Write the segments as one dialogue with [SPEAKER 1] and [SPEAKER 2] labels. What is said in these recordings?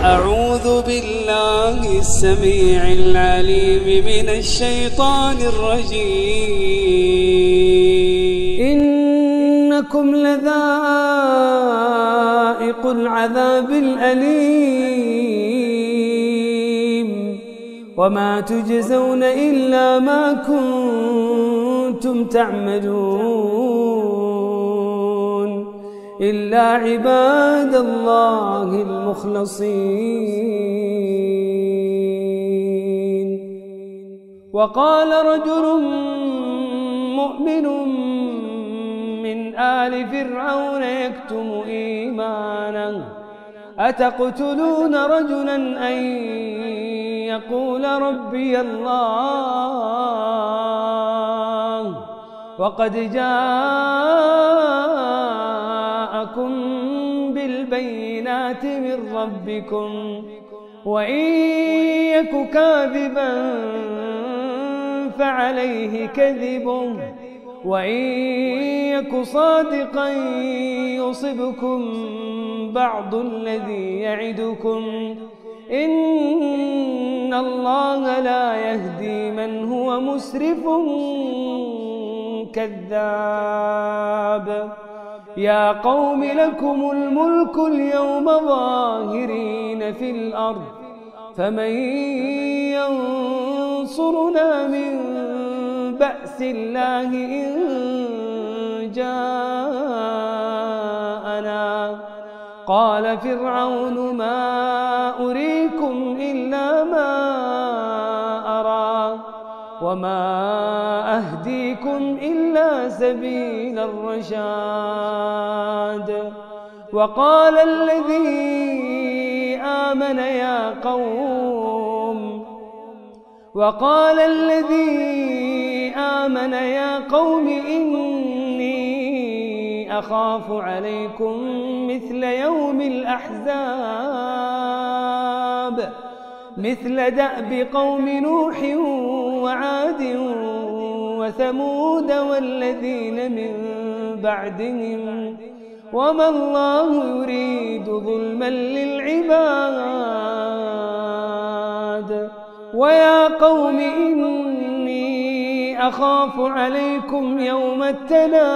[SPEAKER 1] أعوذ بالله السميع العليم من الشيطان الرجيم. إنكم لذائق العذاب الأليم وما تجزون إلا ما كنتم تعملون إلا عباد الله المخلصين. وقال رجل مؤمن من آل فرعون يكتم إيمانه أتقتلون رجلا أن يقول ربي الله وقد جاءكم بالبينات من ربكم وإن يك كاذبا فعليه كذبه وإن يك صادقا يصبكم بعض الذي يعدكم إن الله لا يهدي من هو مسرف كذاب. يا قوم لكم الملك اليوم ظاهرين في الأرض فمن ينصرنا من بأس الله إن جاءنا. قال فرعون ما أريكم إلا ما أرى وما أهديكم إلا سبيل الرشاد. وقال الذي آمن يا قوم إني أخاف عليكم مثل يوم الأحزاب مثل دأب قوم نوح وعاد وثمود والذين من بعدهم وما الله يريد ظلما للعباد. ويا قوم إني أخاف عليكم يوم التناد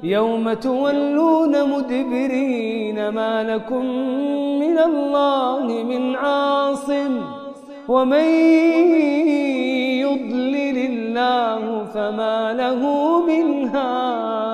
[SPEAKER 1] يوم تولون مدبرين ما لكم من الله من عاصم ومن يضلل الله فما له من هاد.